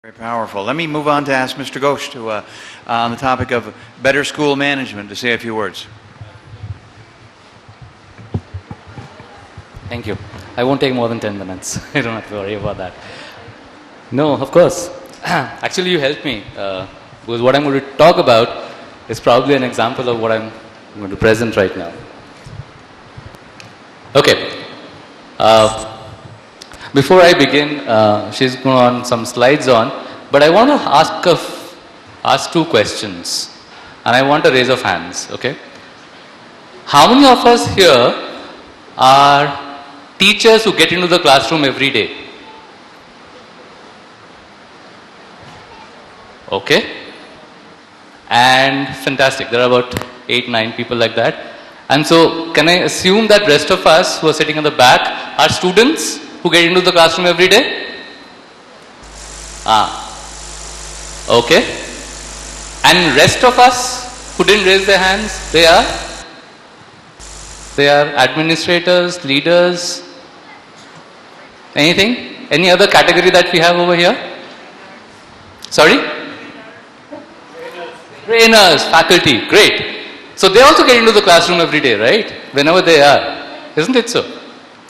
Very powerful. Let me move on to ask Mr. Ghosh to, on the topic of better school management to say a few words. Thank you. I won't take more than 10 minutes. I don't have to worry about that. No, of course. Actually, you helped me. Because what I'm going to talk about is probably an example of what I'm going to present right now. Okay. Before I begin, she's going on some slides on, but I want to ask two questions, and I want a raise of hands. Okay? How many of us here are teachers who get into the classroom every day? Okay? And fantastic. There are about 8-9 people like that. And so, can I assume that rest of us who are sitting in the back are students who get into the classroom every day? Okay. And rest of us who didn't raise their hands, they are administrators, leaders, anything? Any other category that we have over here? Sorry? Trainers, faculty, great. So they also get into the classroom every day, right? Whenever they are. Isn't it so?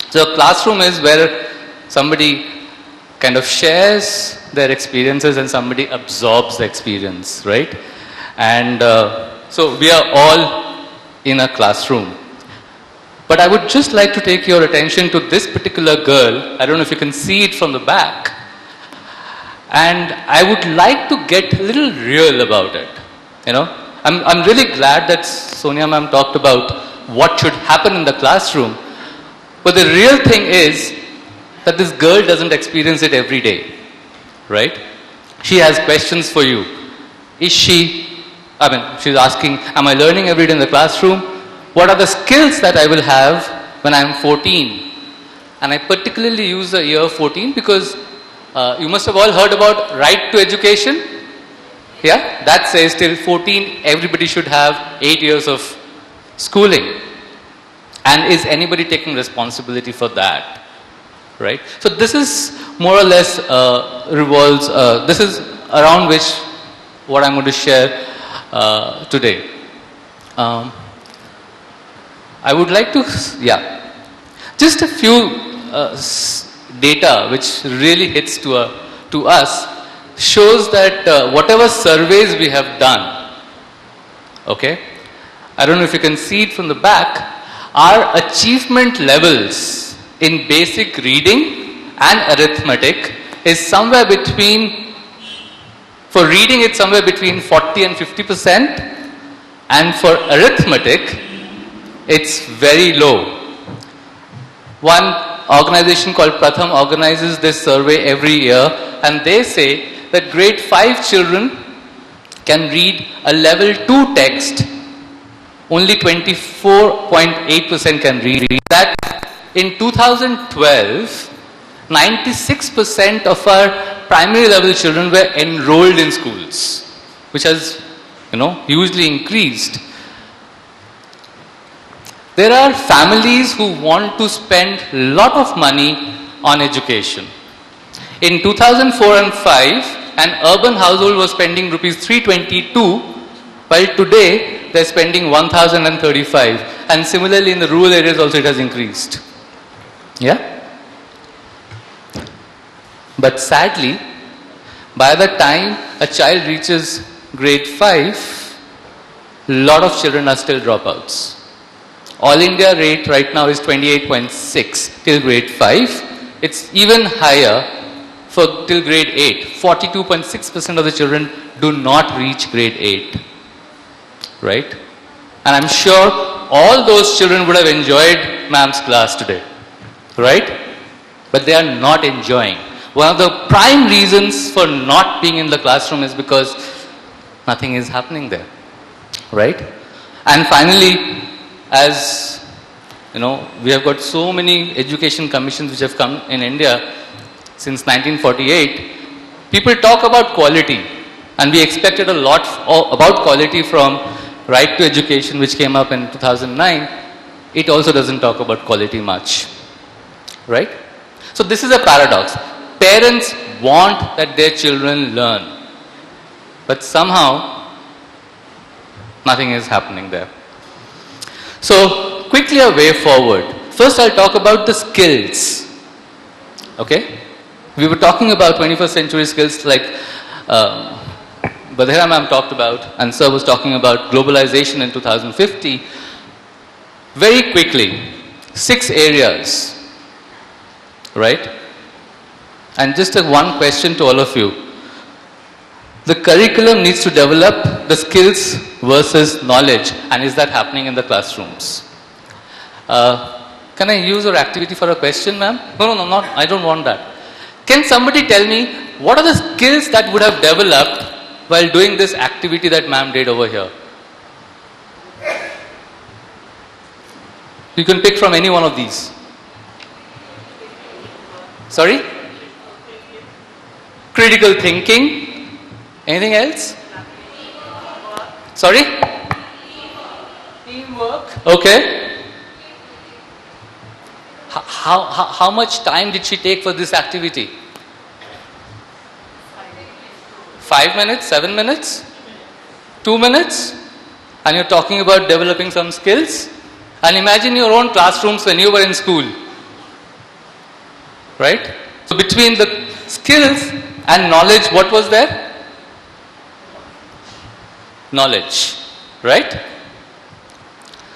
So a classroom is where somebody kind of shares their experiences and somebody absorbs the experience, right? And so we are all in a classroom. But I would just like to take your attention to this particular girl. I don't know if you can see it from the back. And I would like to get a little real about it. You know, I'm really glad that Sonia ma'am talked about what should happen in the classroom. But the real thing is that this girl doesn't experience it every day, right? She has questions for you. She's asking, am I learning every day in the classroom? What are the skills that I will have when I'm 14? And I particularly use the year 14 because you must have all heard about right to education. Yeah, that says till 14 everybody should have 8 years of schooling. And is anybody taking responsibility for that? Right? So this is more or less revolves, this is around which what I'm going to share today. I would like to, just a few data which really hits to us shows that whatever surveys we have done, okay, I don't know if you can see it from the back, our achievement levels in basic reading and arithmetic is somewhere between, for reading it's somewhere between 40 and 50%, and for arithmetic it's very low. One organization called Pratham organizes this survey every year, and they say that grade 5 children can read a level 2 text. Only 24.8% can read that. In 2012, 96% of our primary level children were enrolled in schools, which has, hugely increased. There are families who want to spend a lot of money on education. In 2004 and 5, an urban household was spending rupees 322, while today they're spending 1,035. And similarly in the rural areas also it has increased. Yeah? But sadly, by the time a child reaches grade 5, a lot of children are still dropouts. All India rate right now is 28.6 till grade 5. It's even higher for till grade 8. 42.6% of the children do not reach grade 8. Right? And I'm sure all those children would have enjoyed ma'am's class today. Right? But they are not enjoying. One of the prime reasons for not being in the classroom is because nothing is happening there. Right? And finally, as we have got so many education commissions which have come in India since 1948, people talk about quality, and we expected a lot about quality from Right to Education, which came up in 2009. It also doesn't talk about quality much, right? So this is a paradox. Parents want that their children learn. But somehow, nothing is happening there. So, quickly a way forward. First, I'll talk about the skills. Okay? We were talking about 21st century skills like Badhera ma'am talked about, and sir was talking about globalization in 2050. Very quickly, 6 areas, right? And just one question to all of you. The curriculum needs to develop the skills versus knowledge, and is that happening in the classrooms? Can I use your activity for a question, ma'am? No, not. I don't want that. Can somebody tell me what are the skills that would have developed while doing this activity that ma'am did over here? You can pick from any one of these. Sorry? Critical thinking. Anything else? Sorry? Teamwork. Okay. How much time did she take for this activity? 5 minutes? 7 minutes? 2 minutes? And you're talking about developing some skills? And imagine your own classrooms when you were in school. Right? So between the skills and knowledge, what was there? Knowledge. Right?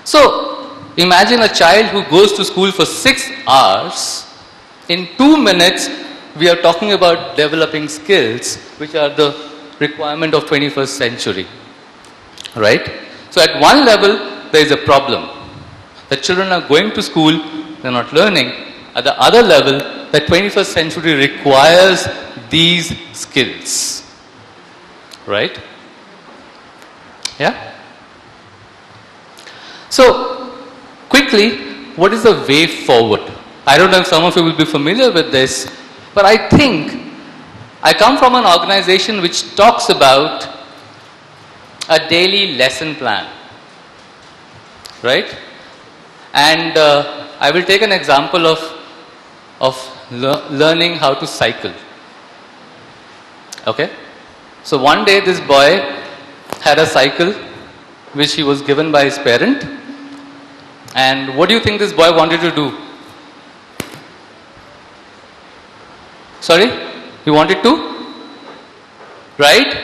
So, imagine a child who goes to school for 6 hours. In 2 minutes, we are talking about developing skills, which are the requirement of 21st century. Right? So, at one level, there is a problem. The children are going to school, they are not learning. At the other level, the 21st century requires these skills. Right? Yeah? So, quickly, what is the way forward? I don't know if some of you will be familiar with this, but I think I come from an organization which talks about a daily lesson plan. Right? And I will take an example of learning how to cycle. Okay? So one day this boy had a cycle which he was given by his parent. And what do you think this boy wanted to do? Sorry? He wanted to? Right?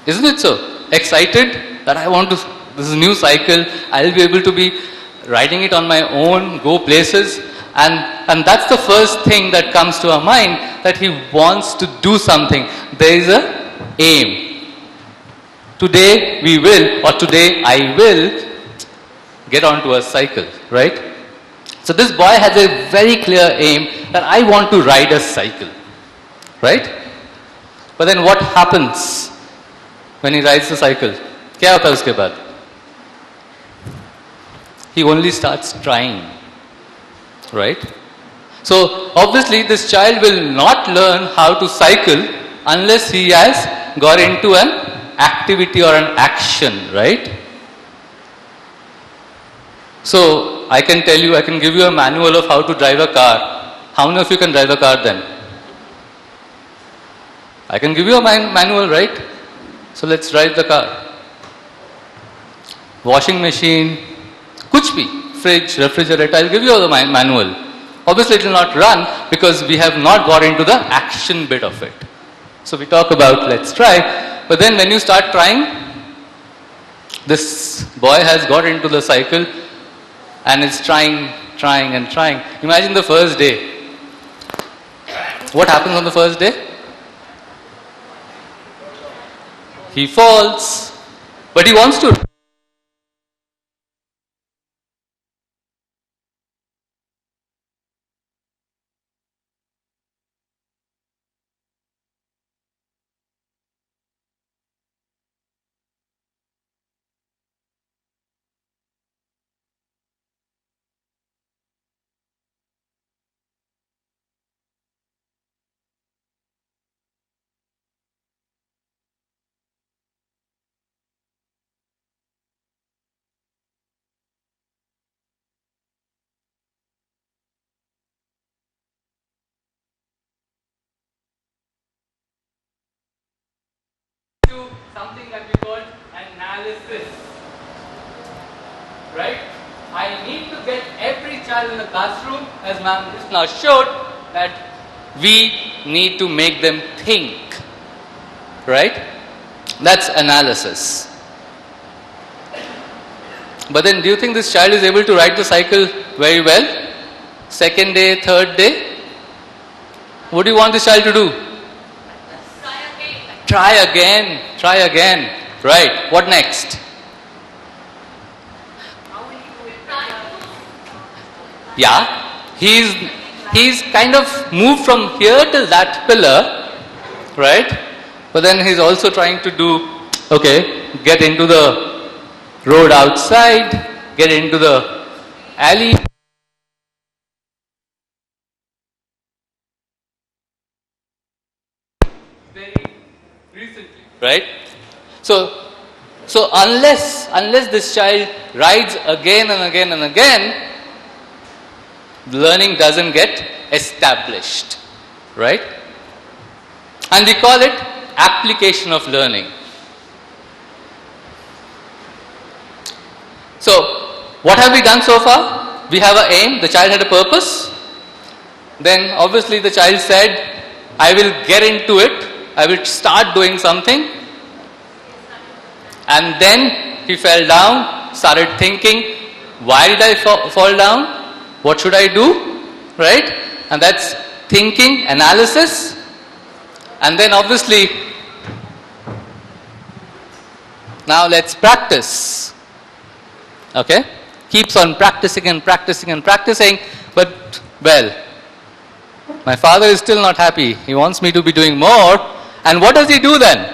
Isn't it so? Excited that I want to, this is a new cycle, I'll be able to be riding it on my own, go places. And that's the first thing that comes to our mind, that he wants to do something. There is a aim. Today we will, or today I will get onto a cycle, right? So this boy has a very clear aim that I want to ride a cycle, right? But then what happens when he rides the cycle? क्या होता है उसके बाद? He only starts trying, right? So obviously this child will not learn how to cycle unless he has got into an activity or an action, right? So I can tell you, I can give you a manual of how to drive a car. How many of you can drive a car then? I can give you a manual, right? So let's drive the car. Washing machine, kuch bhi, fridge, refrigerator, I'll give you the manual. Obviously it will not run because we have not got into the action bit of it. So we talk about let's try, but then when you start trying, this boy has got into the cycle and is trying. Imagine the first day. What happens on the first day? He falls, but he wants to. right? I need to get every child in the classroom, as ma'am just now showed, that we need to make them think, right? That's analysis. But then do you think this child is able to ride the cycle very well? Second day, third day? What do you want this child to do? Try again. Try again. Right. What next? Yeah. He's kind of moved from here till that pillar, right? But then he's also trying to do, okay, get into the road outside, get into the alley. Very recently, right? So unless this child rides again and again and again, learning doesn't get established, right? And we call it application of learning. So, what have we done so far? We have an aim, the child had a purpose. Then obviously the child said, I will get into it, I will start doing something. And then he fell down, started thinking, why did I fall down? What should I do? Right? And that's thinking, analysis. And then obviously, now let's practice. Okay? Keeps on practicing and practicing and practicing. But, well, my father is still not happy. He wants me to be doing more. And what does he do then?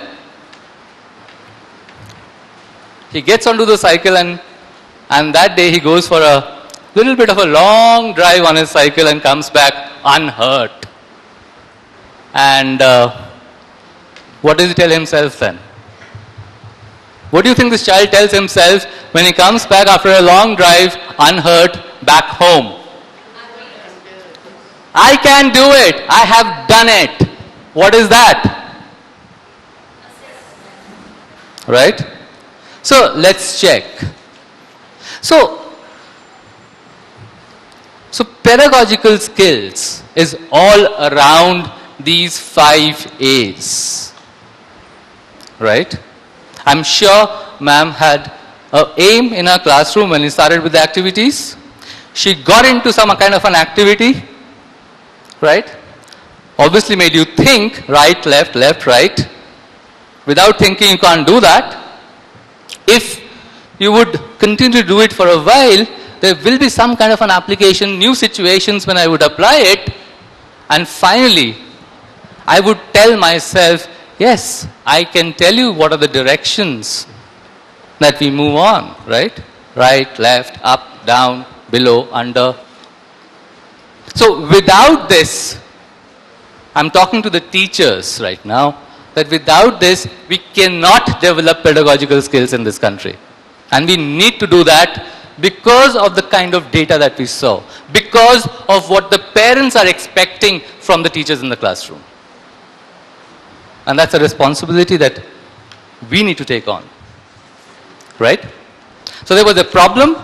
He gets onto the cycle and that day he goes for a little bit of a long drive on his cycle and comes back unhurt. And what does he tell himself then? What do you think this child tells himself when he comes back after a long drive unhurt back home? I can do it. I have done it. What is that? Right? So let's check. So pedagogical skills is all around these 5 A's. Right? I'm sure ma'am had an aim in her classroom when he started with the activities. She got into some kind of an activity, right? Obviously made you think, right, left, right. Without thinking you can't do that. If you would continue to do it for a while, there will be some kind of an application, new situations when I would apply it, and finally I would tell myself, yes, I can tell you what are the directions that we move on, right? Right, left, up, down, below, under. So without this, I'm talking to the teachers right now, that without this, we cannot develop pedagogical skills in this country. And we need to do that because of the kind of data that we saw, because of what the parents are expecting from the teachers in the classroom. And that's a responsibility that we need to take on. Right? So there was a problem,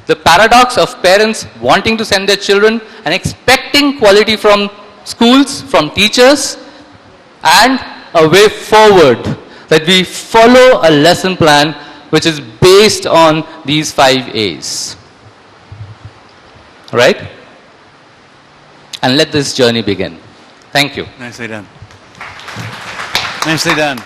the paradox of parents wanting to send their children and expecting quality from schools, from teachers, and a way forward that we follow a lesson plan which is based on these 5 A's. Right? And let this journey begin. Thank you. Nicely done. Nicely done.